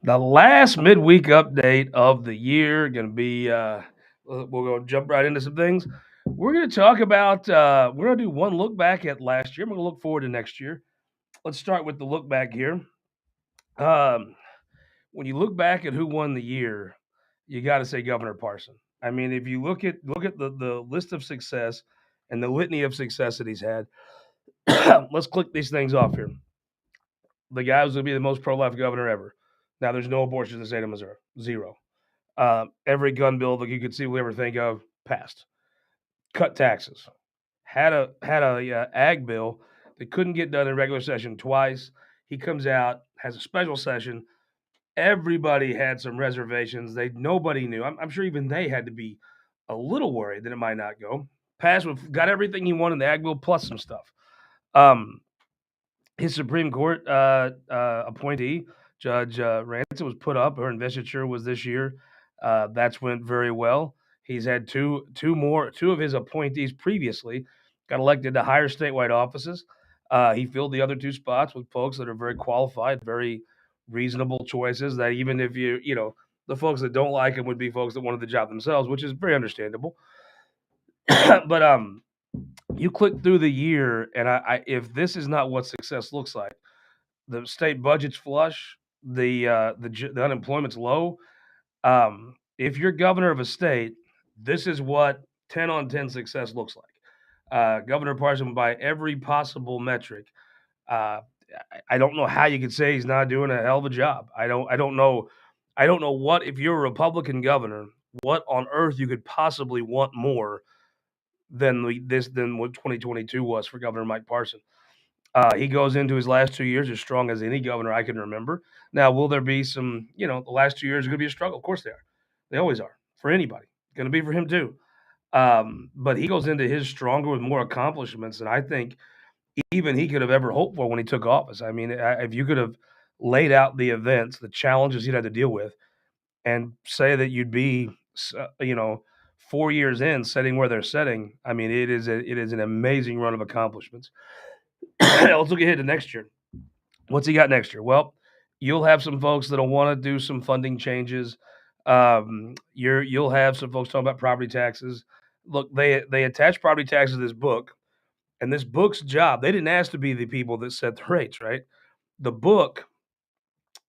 The last midweek update of the year going to be. We're going to jump right into some things. We're going to talk about. We're going to do one look back at last year. We're going to look forward to next year. Let's start with the look back here. Um, when you look back at who won the year, you got to say Governor Parson. I mean, if you look at the list of success and the litany of success that he's had, let's click these things off here. The guy was going to be the most pro-life governor ever. Now, there's no abortion in the state of Missouri, zero. Every gun bill that you could see, we ever think of, passed. Cut taxes. Had a ag bill that couldn't get done in regular session twice. He comes out, has a special session. Everybody had some reservations. Nobody knew. I'm sure even they had to be a little worried that it might not go. Passed with got everything he wanted in the ag bill plus some stuff. Um, his Supreme Court appointee, Judge Ransom, was put up. Her investiture was this year. That's went very well. He's had two of his appointees previously got elected to higher statewide offices. He filled the other two spots with folks that are very qualified, very reasonable choices. That even if the folks that don't like him would be folks that wanted the job themselves, which is very understandable. But you click through the year, and if this is not what success looks like, the state budget's flush, the unemployment's low. If you're governor of a state, this is what 10 on 10 success looks like. Governor Parson, by every possible metric, uh, I don't know how you could say he's not doing a hell of a job. I don't know. I don't know what if you're a Republican governor, what on earth you could possibly want more than what 2022 was for Governor Mike Parson. He goes into his last 2 years as strong as any governor I can remember. Now, will there be some, the last 2 years are going to be a struggle? Of course they are. They always are for anybody. Going to be for him too. But he goes into his stronger with more accomplishments than I think even he could have ever hoped for when he took office. I mean, if you could have laid out the events, the challenges he'd had to deal with, and say that you'd be, 4 years in, setting where they're setting. I mean, it is an amazing run of accomplishments. Let's look ahead to next year. What's he got next year? Well, you'll have some folks that'll want to do some funding changes. You'll have some folks talking about property taxes. Look, they attach property taxes to this book, and this book's job. They didn't ask to be the people that set the rates, right? The book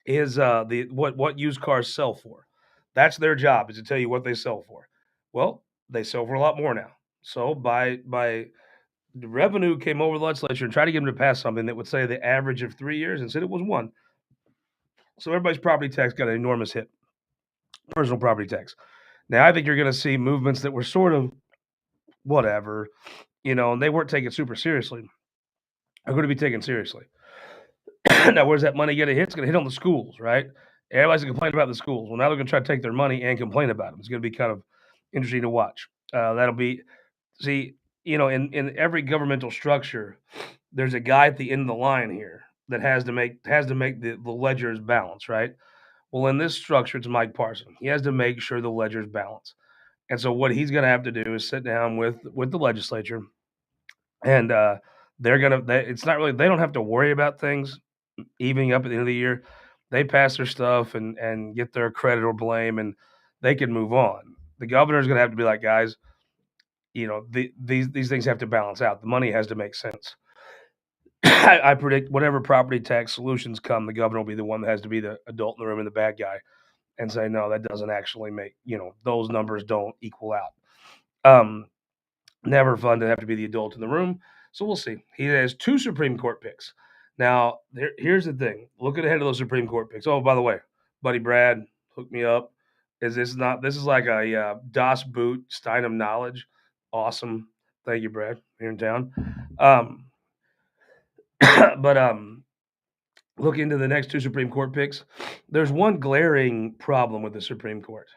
is the what used cars sell for. That's their job, is to tell you what they sell for. Well, they sell for a lot more now. So by the revenue came over the legislature and tried to get them to pass something that would say the average of 3 years, and said it was one. So everybody's property tax got an enormous hit, personal property tax. Now I think you're going to see movements that were sort of whatever, and they weren't taken super seriously. Are going to be taken seriously. Now, where's that money going to hit? It's going to hit on the schools, right? Everybody's going to complain about the schools. Well, now they're going to try to take their money and complain about them. It's going to be kind of interesting to watch. That'll be see, in every governmental structure, there's a guy at the end of the line here that has to make the ledgers balance, right? Well, in this structure, it's Mike Parson. He has to make sure the ledgers balance. And so what he's going to have to do is sit down with the legislature, and it's not really, they don't have to worry about things evening up at the end of the year. They pass their stuff and get their credit or blame, and they can move on. The governor's going to have to be like, guys, these things have to balance out. The money has to make sense. I predict whatever property tax solutions come, the governor will be the one that has to be the adult in the room and the bad guy, and say, no, that doesn't actually make, those numbers don't equal out. Um, Never fun to have to be the adult in the room. So we'll see. He has two Supreme Court picks. Now, here's the thing. Looking ahead of those Supreme Court picks. Oh, by the way, buddy Brad, hook me up. This is like a DOS boot, Steinem knowledge. Awesome. Thank you, Brad, here in town. Um, but look into the next two Supreme Court picks. There's one glaring problem with the Supreme Court.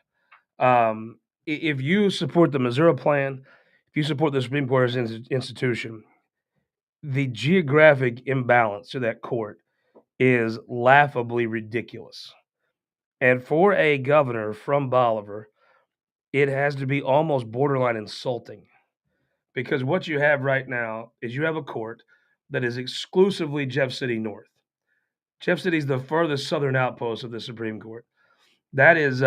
If you support the Missouri plan, if you support the Supreme Court as an institution, the geographic imbalance to that court is laughably ridiculous. And for a governor from Bolivar, it has to be almost borderline insulting, because what you have right now is you have a court that is exclusively Jeff City North. Jeff City's the furthest southern outpost of the Supreme Court. That is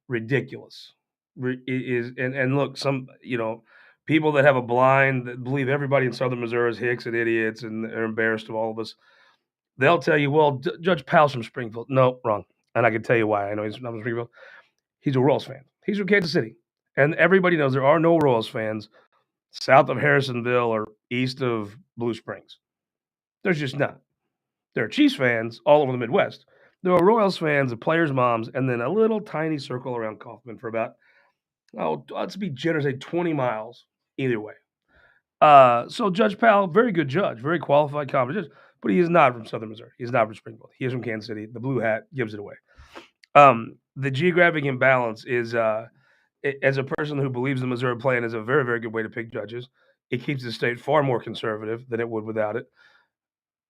ridiculous. And look, some people that have a blind that believe everybody in Southern Missouri is hicks and idiots and are embarrassed of all of us. They'll tell you, well, Judge Powell's from Springfield. No, wrong. And I can tell you why. I know he's not from Springfield. He's a Royals fan. He's from Kansas City, and everybody knows there are no Royals fans south of Harrisonville or east of Blue Springs. There's just not. There are Chiefs fans all over the Midwest. There are Royals fans, the players' moms, and then a little tiny circle around Kaufman for about, let's be generous, say 20 miles either way. So Judge Powell, very good judge, very qualified, competent judge, but he is not from Southern Missouri. He's not from Springfield. He is from Kansas City. The blue hat gives it away. The geographic imbalance is, as a person who believes the Missouri plan is a very, very good way to pick judges, it keeps the state far more conservative than it would without it.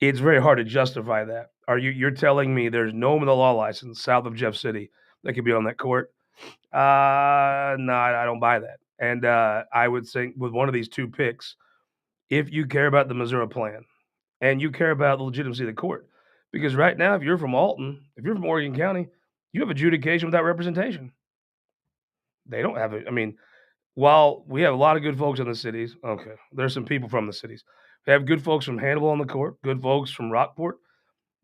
It's very hard to justify that. You're telling me there's no one with a law license south of Jeff City that could be on that court? No, I don't buy that. And I would think with one of these two picks, if you care about the Missouri plan and you care about the legitimacy of the court, because right now, if you're from Alton, if you're from Oregon County, you have adjudication without representation. They don't have it. I mean, while we have a lot of good folks in the cities, okay, there's some people from the cities. We have good folks from Hannibal on the court, good folks from Rockport.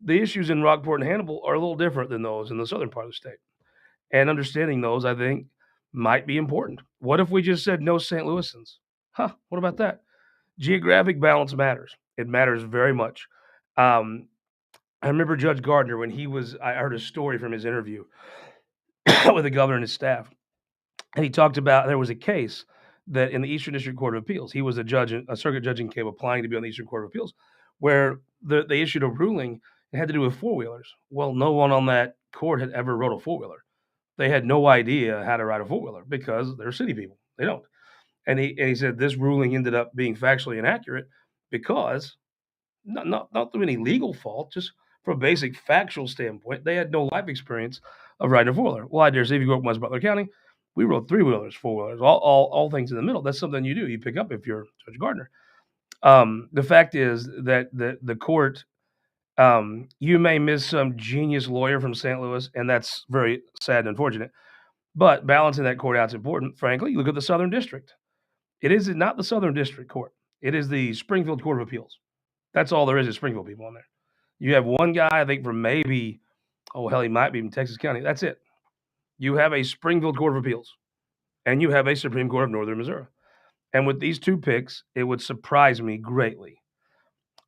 The issues in Rockport and Hannibal are a little different than those in the southern part of the state. And understanding those, I think, might be important. What if we just said no St. Louisans? What about that? Geographic balance matters. It matters very much. I remember Judge Gardner when I heard a story from his interview with the governor and his staff. And he talked about there was a case that in the Eastern District Court of Appeals, he was a circuit judge in Cape applying to be on the Eastern Court of Appeals, where they issued a ruling that had to do with four-wheelers. Well, no one on that court had ever rode a four-wheeler. They had no idea how to ride a four-wheeler because they're city people. They don't. And he said this ruling ended up being factually inaccurate because not through any legal fault, just from a basic factual standpoint, they had no life experience of riding a four-wheeler. Well, I dare say if you grew up in West Butler County, we rode three-wheelers, four-wheelers, all things in the middle. That's something you do. You pick up if you're Judge Gardner. The fact is that the court, you may miss some genius lawyer from St. Louis, and that's very sad and unfortunate. But balancing that court out is important. Frankly, you look at the Southern District. It is not the Southern District Court. It is the Springfield Court of Appeals. That's all there is Springfield people on there. You have one guy, I think, from maybe, he might be from Texas County. That's it. You have a Springfield Court of Appeals, and you have a Supreme Court of Northern Missouri. And with these two picks, it would surprise me greatly.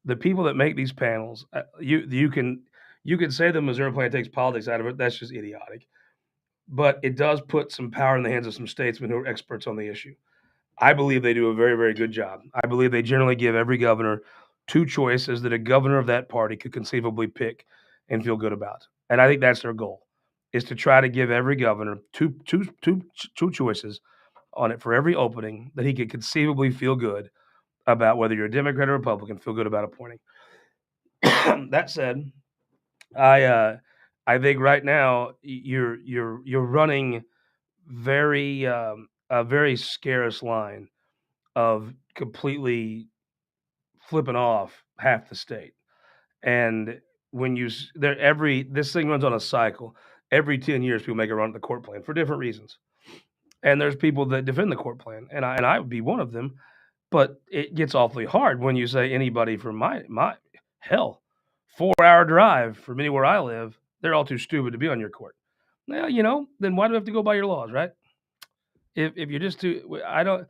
The people that make these panels, you can say the Missouri plan takes politics out of it. That's just idiotic. But it does put some power in the hands of some statesmen who are experts on the issue. I believe they do a very, very good job. I believe they generally give every governor two choices that a governor of that party could conceivably pick and feel good about. And I think that's their goal, is to try to give every governor two choices on it for every opening that he could conceivably feel good about, whether you're a Democrat or Republican, feel good about appointing. That said, I think right now you're running a very scarce line of completely flipping off half the state. And when this thing runs on a cycle. Every 10 years, people make a run at the court plan for different reasons. And there's people that defend the court plan, and I would be one of them. But it gets awfully hard when you say anybody from my 4-hour drive from anywhere I live, they're all too stupid to be on your court. Well, then why do we have to go by your laws, right? If you're just too, I don't.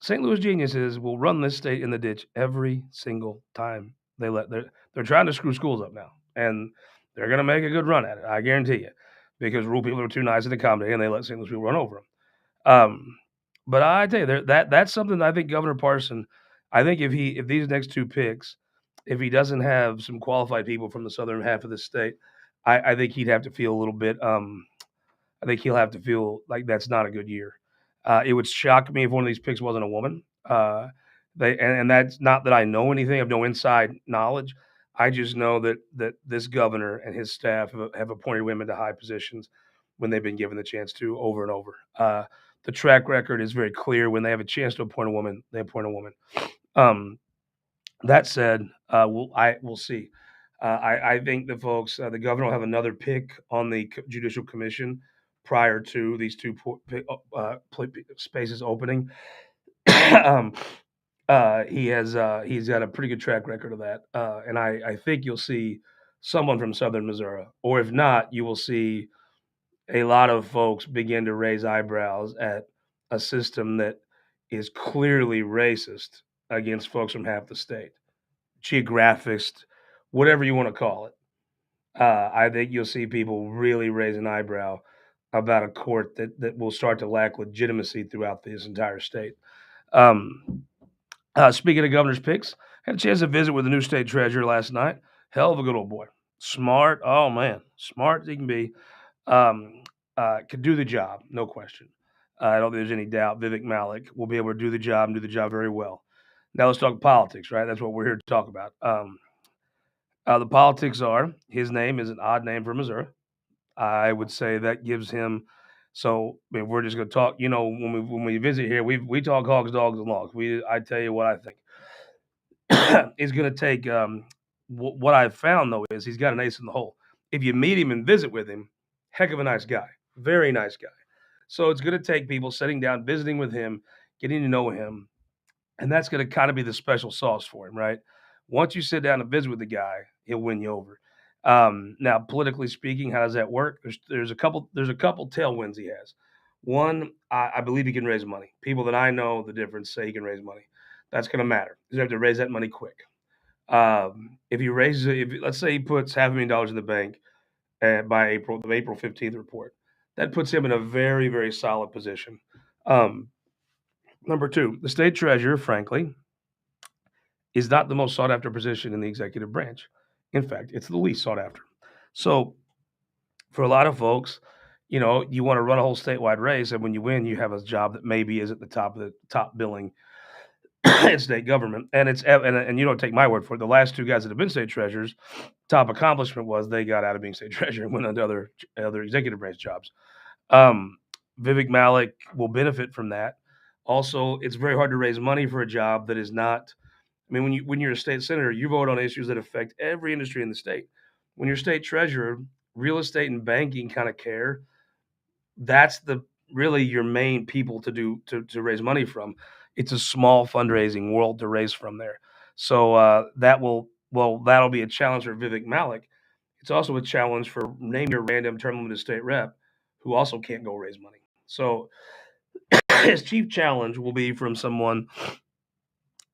St. Louis geniuses will run this state in the ditch every single time they're trying to screw schools up now, and they're going to make a good run at it. I guarantee you, because rural people are too nice and accommodating, and they let St. Louis people run over them. But I tell you, that's something that I think Governor Parson. I think if these next two picks, if he doesn't have some qualified people from the southern half of the state, I think he'd have to feel a little bit. I think he'll have to feel like that's not a good year. It would shock me if one of these picks wasn't a woman. And that's not that I know anything. I have no inside knowledge. I just know that this governor and his staff have appointed women to high positions when they've been given the chance to over and over. The track record is very clear. When they have a chance to appoint a woman, they appoint a woman. That said, we'll see. I think the folks, the governor will have another pick on the judicial commission prior to these two spaces opening. um, he's got a pretty good track record of that, and I think you'll see someone from Southern Missouri, or if not, you will see a lot of folks begin to raise eyebrows at a system that is clearly racist against folks from half the state, geographist, whatever you want to call it. I think you'll see people really raise an eyebrow about a court that will start to lack legitimacy throughout this entire state. Um, Speaking of governor's picks, had a chance to visit with the new state treasurer last night. Hell of a good old boy. Smart. Oh man, smart as he can be. Um, could do the job, no question. I don't think there's any doubt Vivek Malik will be able to do the job and do the job very well. Now let's talk politics, right? That's what we're here to talk about. The politics are his name is an odd name for Missouri. I would say that gives him. So if we're just going to talk, when we visit here, we talk hogs, dogs, and logs. I tell you what I think. Is going to take. What I've found though is he's got an ace in the hole. If you meet him and visit with him, heck of a nice guy, very nice guy. So it's going to take people sitting down, visiting with him, getting to know him, and that's going to kind of be the special sauce for him, right? Once you sit down and visit with the guy, he'll win you over. Now, politically speaking, how does that work? There's a couple tailwinds he has. One, I believe he can raise money. People that I know the difference say he can raise money. That's going to matter. You have to raise that money quick. If he raises it, if let's say he puts $500,000 in the bank by the April 15th report, that puts him in a very, very solid position. Um, Number two, the state treasurer, frankly, is not the most sought after position in the executive branch. In fact, it's the least sought after. So for a lot of folks, you want to run a whole statewide race, and when you win, you have a job that maybe is at the top of the top billing in state government. And and you don't take my word for it. The last two guys that have been state treasurers, top accomplishment was they got out of being state treasurer and went into other executive branch jobs. Um, Vivek Malik will benefit from that. Also, it's very hard to raise money for a job that is not. I mean, when you're a state senator, you vote on issues that affect every industry in the state. When you're state treasurer, real estate and banking kind of care. That's the really your main people to do to raise money from. It's a small fundraising world to raise from there. So that'll be a challenge for Vivek Malik. It's also a challenge for name your random term limited state rep who also can't go raise money. So his chief challenge will be from someone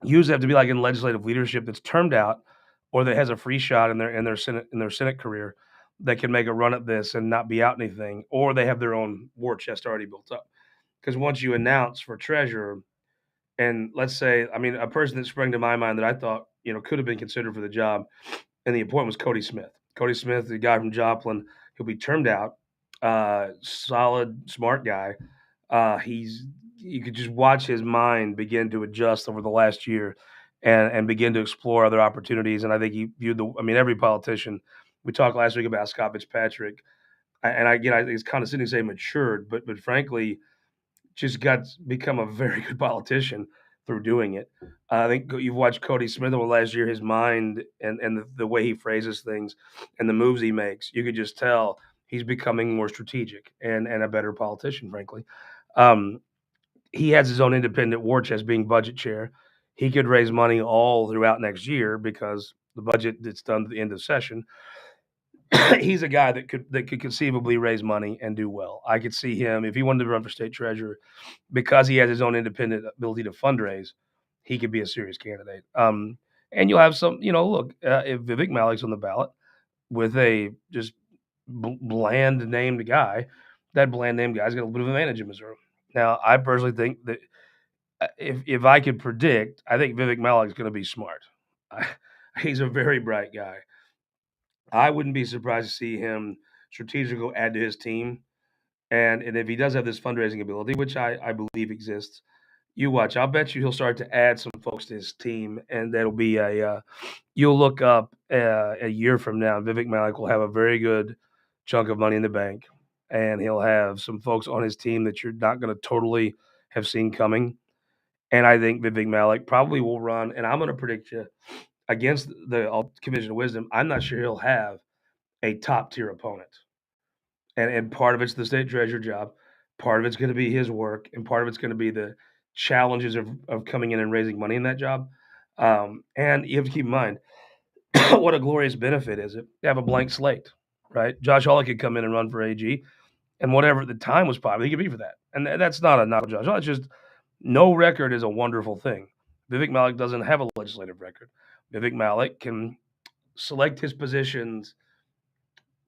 usually have to be like in legislative leadership that's termed out or that has a free shot in their Senate career that can make a run at this and not be out anything, or they have their own war chest already built up. Because once you announce for treasurer, and let's say, I mean, a person that sprang to my mind that I thought could have been considered for the job, and the appointment was Cody Smith. Cody Smith, the guy from Joplin, he'll be termed out, solid, smart guy. He's You could just watch his mind begin to adjust over the last year, and begin to explore other opportunities. And I think he viewed every politician. We talked last week about Scott Fitzpatrick, I think it's kind of sitting to say matured, but frankly, just become a very good politician through doing it. I think you've watched Cody Smith over last year, his mind and the way he phrases things and the moves he makes. You could just tell he's becoming more strategic and a better politician, frankly. Um, he has his own independent war chest being budget chair. He could raise money all throughout next year because the budget that's done at the end of session. He's a guy that could conceivably raise money and do well. I could see him if he wanted to run for state treasurer because he has his own independent ability to fundraise. He could be a serious candidate. And you'll have some, look, if Vivek Malik's on the ballot with a just bland named guy, that bland named guy's got a little bit of advantage in Missouri. Now, I personally think that if I could predict, I think Vivek Malik is going to be smart. He's a very bright guy. I wouldn't be surprised to see him strategically add to his team. And if he does have this fundraising ability, which I believe exists, you watch. I'll bet you he'll start to add some folks to his team, and that'll be you'll look up a year from now, Vivek Malik will have a very good chunk of money in the bank, and he'll have some folks on his team that you're not going to totally have seen coming. And I think Vivek Malik probably will run, and I'm going to predict you against the Commission of Wisdom, I'm not sure he'll have a top tier opponent. And part of it's the state treasurer job, part of it's going to be his work, and part of it's going to be the challenges of coming in and raising money in that job. And you have to keep in mind what a glorious benefit is it to have a blank slate, right? Josh Hawley could come in and run for AG, and whatever at the time was popular, he could be for that. And that's not a knock on Josh Hawley. It's just no record is a wonderful thing. Vivek Malik doesn't have a legislative record. Vivek Malik can select his positions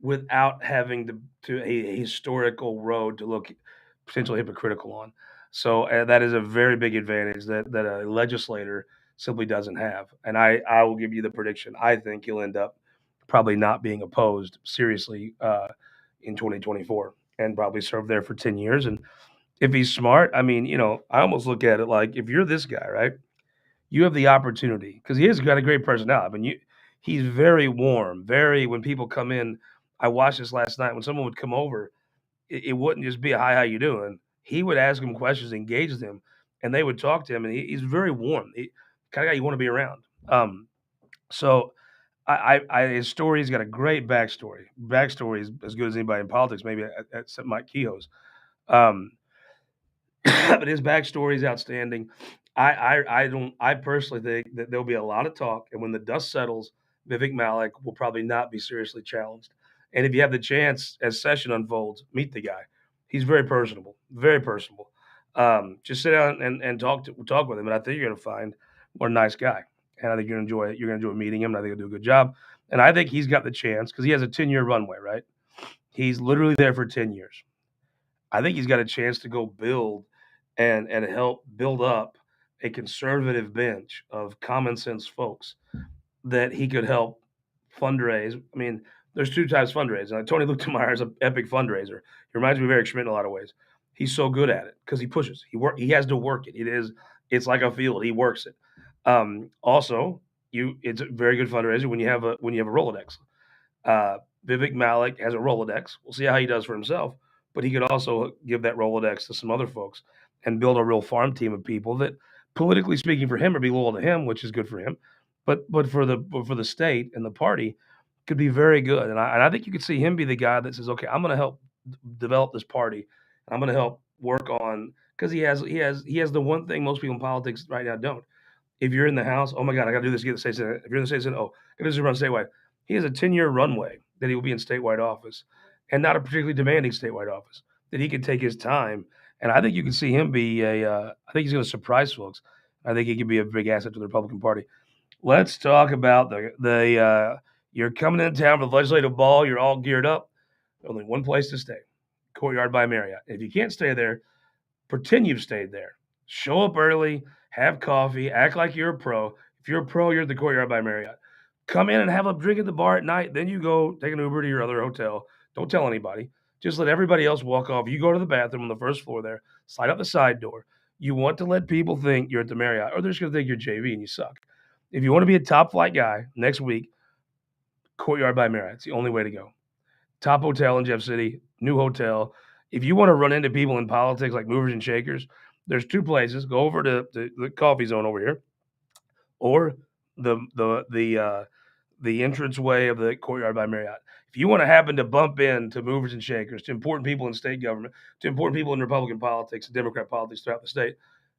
without having to a historical road to look potentially hypocritical on. So that is a very big advantage that a legislator simply doesn't have. And I will give you the prediction. I think he'll end up probably not being opposed seriously in 2024 and probably serve there for 10 years. And if he's smart, I mean, I almost look at it like if you're this guy, right? You have the opportunity because he has got a great personality. I mean, he's very warm, very when people come in. I watched this last night when someone would come over, it wouldn't just be a hi, how you doing? He would ask them questions, engage them, and they would talk to him. And he's very warm, kind of guy you want to be around. So his story's got a great backstory. Backstory is as good as anybody in politics, maybe except Mike Kehoe's. Um, but his backstory is outstanding. I personally think that there'll be a lot of talk, and when the dust settles, Vivek Malik will probably not be seriously challenged. And if you have the chance as session unfolds, meet the guy. He's very personable, very personable. Just sit down and talk with him, and I think you're going to find what a nice guy. And I think you're going to enjoy it. You're going to enjoy meeting him. And I think he'll do a good job. And I think he's got the chance because he has a 10-year runway, right? He's literally there for 10 years. I think he's got a chance to go build and help build up a conservative bench of common sense folks that he could help fundraise. I mean, there's two types of fundraising. Tony Luetkemeyer is an epic fundraiser. He reminds me of Eric Schmidt in a lot of ways. He's so good at it because he pushes. He has to work it. It's like a field. He works it. Also, it's a very good fundraiser when you have a Rolodex. Uh, Vivek Malik has a Rolodex. We'll see how he does for himself, but he could also give that Rolodex to some other folks and build a real farm team of people that, politically speaking, for him, would be loyal to him, which is good for him. But for the state and the party, could be very good. And I think you could see him be the guy that says, okay, I'm going to help develop this party. I'm going to help work on because he has the one thing most people in politics right now don't. If you're in the House, oh my God, I got to do this to get the state Senate. If you're in the state Senate, I got to do this to run statewide. He has a 10-year runway that he will be in statewide office and not a particularly demanding statewide office, that he can take his time. And I think you can see him be I think he's going to surprise folks. I think he could be a big asset to the Republican Party. Let's talk about you're coming into town for the legislative ball. You're all geared up. Only one place to stay, Courtyard by Marriott. If you can't stay there, pretend you've stayed there. Show up early, have coffee, act like you're a pro. If you're a pro, you're at the Courtyard by Marriott. Come in and have a drink at the bar at night. Then you go take an Uber to your other hotel. Don't tell anybody. Just let everybody else walk off. You go to the bathroom on the first floor there, slide out the side door. You want to let people think you're at the Marriott, or they're just going to think you're JV and you suck. If you want to be a top flight guy next week, Courtyard by Marriott. It's the only way to go. Top hotel in Jeff City, new hotel. If you want to run into people in politics like movers and shakers, there's two places. Go over to the coffee zone over here, or the entranceway of the Courtyard by Marriott. If you want to happen to bump into movers and shakers, to important people in state government, to important people in Republican politics, Democrat politics throughout the state,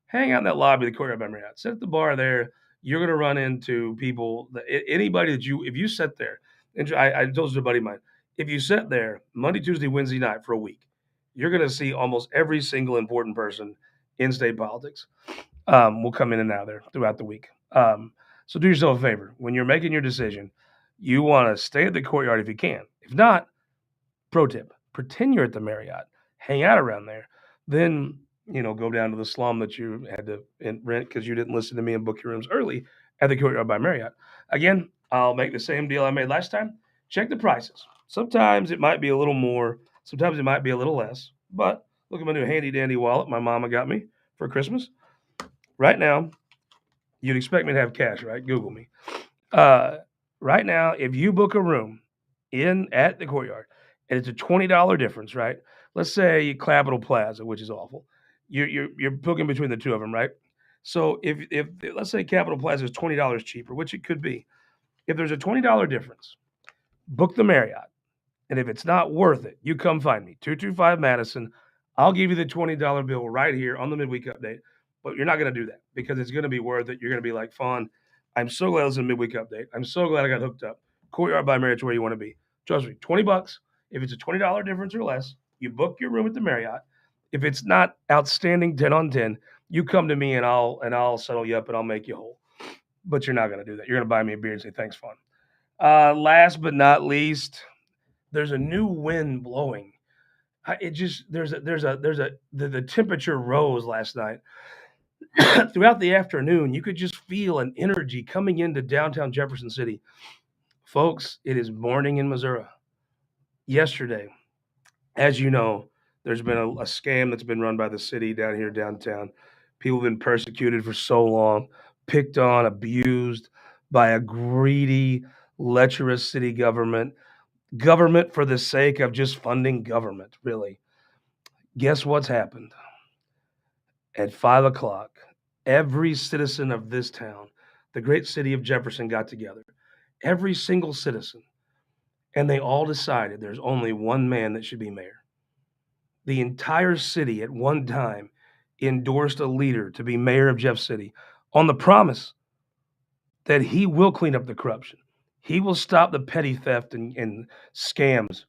hang out in that lobby of the Courtyard by Marriott. Sit at the bar there. You're going to run into people, anybody if you sit there, and I told you a buddy of mine, if you sit there Monday, Tuesday, Wednesday night for a week, you're going to see almost every single important person in state politics will come in and out of there throughout the week. So do yourself a favor. When you're making your decision, you want to stay at the Courtyard if you can. If not, pro tip, pretend you're at the Marriott. Hang out around there. Then, go down to the slum that you had to rent because you didn't listen to me and book your rooms early at the Courtyard by Marriott. Again, I'll make the same deal I made last time. Check the prices. Sometimes it might be a little more. Sometimes it might be a little less. But look at my new handy-dandy wallet my mama got me for Christmas. Right now, you'd expect me to have cash, right? Google me. Right now, if you book a room at the Courtyard, and it's a $20 difference, right? Let's say Capital Plaza, which is awful. You're booking between the two of them, right? So if let's say Capital Plaza is $20 cheaper, which it could be, If there's a $20 difference, book the Marriott. And if it's not worth it, you come find me, 225 Madison. I'll give you the $20 bill right here on the midweek update. But you're not going to do that because it's going to be worth it. You're going to be like, Faughn, I'm so glad it's a midweek update. I'm so glad I got hooked up. Courtyard by Marriott's where you want to be. Trust me, 20 bucks. If it's a $20 difference or less, you book your room at the Marriott. If it's not outstanding 10 on 10, you come to me and I'll settle you up and I'll make you whole. But you're not going to do that. You're going to buy me a beer and say, thanks, Faughn. Last but not least, there's a new wind blowing. It just the temperature rose last night. Throughout the afternoon, you could just feel an energy coming into downtown Jefferson City. Folks, it is morning in Missouri. Yesterday, as you know, there's been a scam that's been run by the city down here downtown. People have been persecuted for so long, picked on, abused by a greedy, lecherous city government. Government for the sake of just funding government, really. Guess what's happened? At 5 o'clock, every citizen of this town, the great city of Jefferson, got together. Every single citizen. And they all decided there's only one man that should be mayor. The entire city at one time endorsed a leader to be mayor of Jeff City on the promise that he will clean up the corruption. He will stop the petty theft and scams.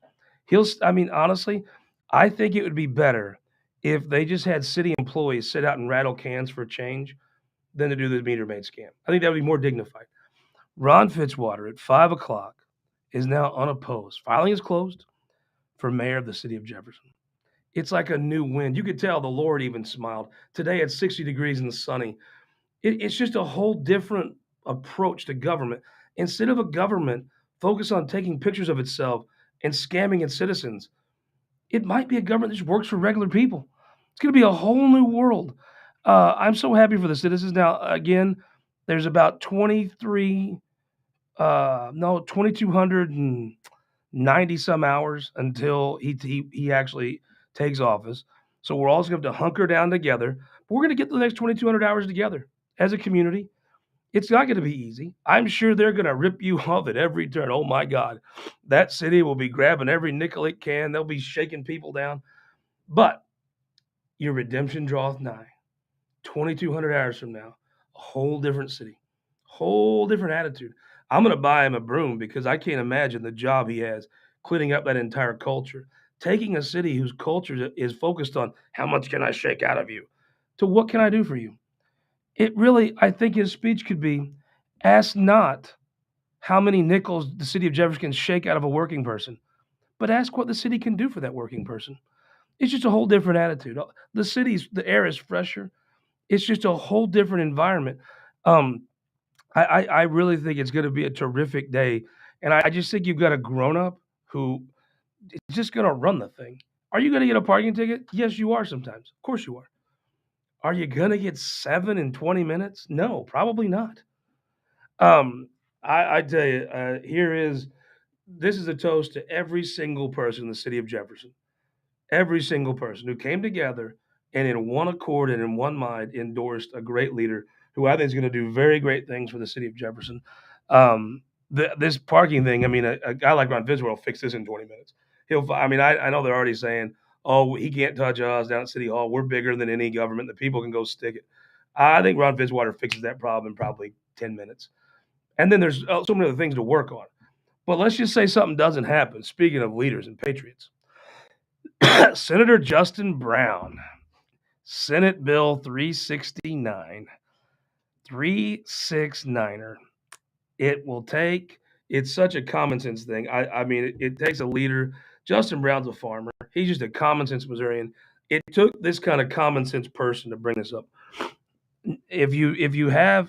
Honestly, I think it would be better if they just had city employees sit out and rattle cans for change than to do the meter maid scam. I think that would be more dignified. Ron Fitzwater at 5 o'clock is now unopposed. Filing is closed for mayor of the city of Jefferson. It's like a new wind. You could tell the Lord even smiled. Today it's 60 degrees and sunny. It's just a whole different approach to government. Instead of a government focused on taking pictures of itself and scamming its citizens, it might be a government that just works for regular people. It's going to be a whole new world. I'm so happy for the citizens. Now, again, there's about 2,290 some hours until he actually takes office. So we're all going to have to hunker down together. But we're going to get the next 2,200 hours together as a community. It's not going to be easy. I'm sure they're going to rip you off at every turn. Oh my God. That city will be grabbing every nickel it can. They'll be shaking people down. But your redemption draweth nigh. 2,200 hours from now, a whole different city, whole different attitude. I'm going to buy him a broom because I can't imagine the job he has cleaning up that entire culture. Taking a city whose culture is focused on how much can I shake out of you to what can I do for you? It really, I think his speech could be, ask not how many nickels the city of Jefferson can shake out of a working person, but ask what the city can do for that working person. It's just a whole different attitude. The air is fresher. It's just a whole different environment. Um, I really think it's going to be a terrific day. And I just think you've got a grown up who is just going to run the thing. Are you going to get a parking ticket? Yes, you are sometimes. Of course you are. Are you going to get 7 in 20 minutes? No, probably not. I tell you, this is a toast to every single person in the city of Jefferson. Every single person who came together and in one accord and in one mind endorsed a great leader who I think is going to do very great things for the city of Jefferson. This parking thing, a guy like Ron Fitzwater will fix this in 20 minutes. I know they're already saying, oh, he can't touch us down at City Hall. We're bigger than any government. The people can go stick it. I think Ron Fitzwater fixes that problem in probably 10 minutes. And then there's so many other things to work on. But let's just say something doesn't happen. Speaking of leaders and patriots, Senator Justin Brown, Senate Bill 369, 369er. It's such a common sense thing. It takes a leader. Justin Brown's a farmer. He's just a common sense Missourian. It took this kind of common sense person to bring this up. If you drive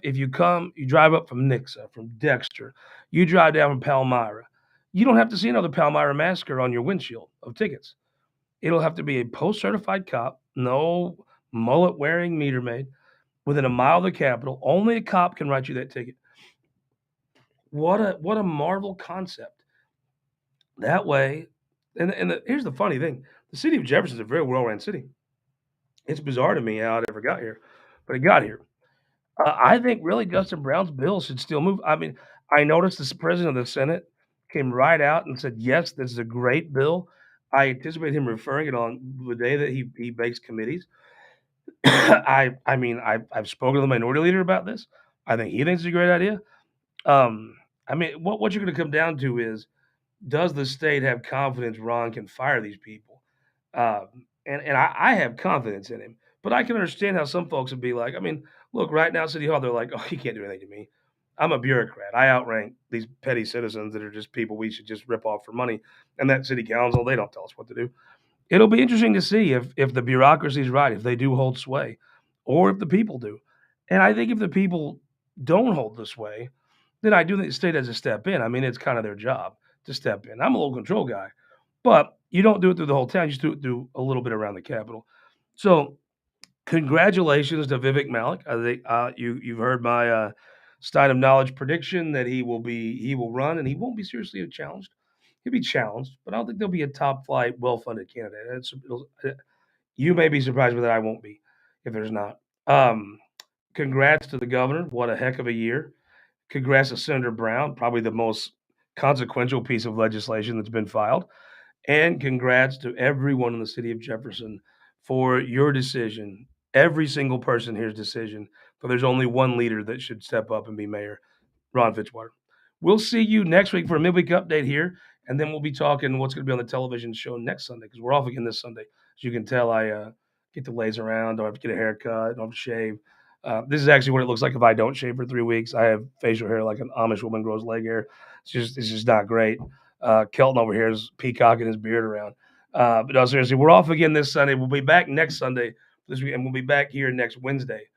up from Nixa, from Dexter, you drive down from Palmyra, you don't have to see another Palmyra massacre on your windshield of tickets. It'll have to be a post-certified cop, no mullet-wearing meter maid, within a mile of the Capitol. Only a cop can write you that ticket. What a Marvel concept. That way, here's the funny thing. The city of Jefferson is a very well-run city. It's bizarre to me how it ever got here, but it got here. I think really Justin Brown's bill should still move. I noticed this president of the Senate came right out and said, "Yes, this is a great bill." I anticipate him referring it on the day that he makes committees. I mean, I've spoken to the minority leader about this. I think he thinks it's a great idea. Um, I mean, what you're gonna come down to is, does the state have confidence Ron can fire these people? And I have confidence in him, but I can understand how some folks would be like, I mean, look, right now, City Hall, they're like, oh, he can't do anything to me. I'm a bureaucrat. I outrank these petty citizens that are just people we should just rip off for money. And that city council, they don't tell us what to do. It'll be interesting to see if the bureaucracy is right, if they do hold sway, or if the people do. And I think if the people don't hold the sway, then I do think the state has to step in. I mean, it's kind of their job to step in. I'm a local control guy, but you don't do it through the whole town. You just do it through a little bit around the Capitol. So, congratulations to Vivek Malik. I think you've heard my Stein of Knowledge prediction that he will run and he won't be seriously challenged. He'll be challenged, but I don't think there'll be a top flight, well funded candidate. You may be surprised, but I won't be if there's not. Um, Congrats to the governor. What a heck of a year. Congrats to Senator Brown, probably the most consequential piece of legislation that's been filed. And congrats to everyone in the city of Jefferson for your decision. Every single person here's decision. But there's only one leader that should step up and be mayor, Ron Fitzwater. We'll see you next week for a midweek update here, and then we'll be talking what's going to be on the television show next Sunday because we're off again this Sunday. As you can tell, I get to laze around, don't have to get a haircut, don't have to shave. This is actually what it looks like if I don't shave for 3 weeks. I have facial hair like an Amish woman grows leg hair. It's just not great. Kelton over here is peacocking his beard around. But no, seriously, we're off again this Sunday. We'll be back next Sunday this week, and we'll be back here next Wednesday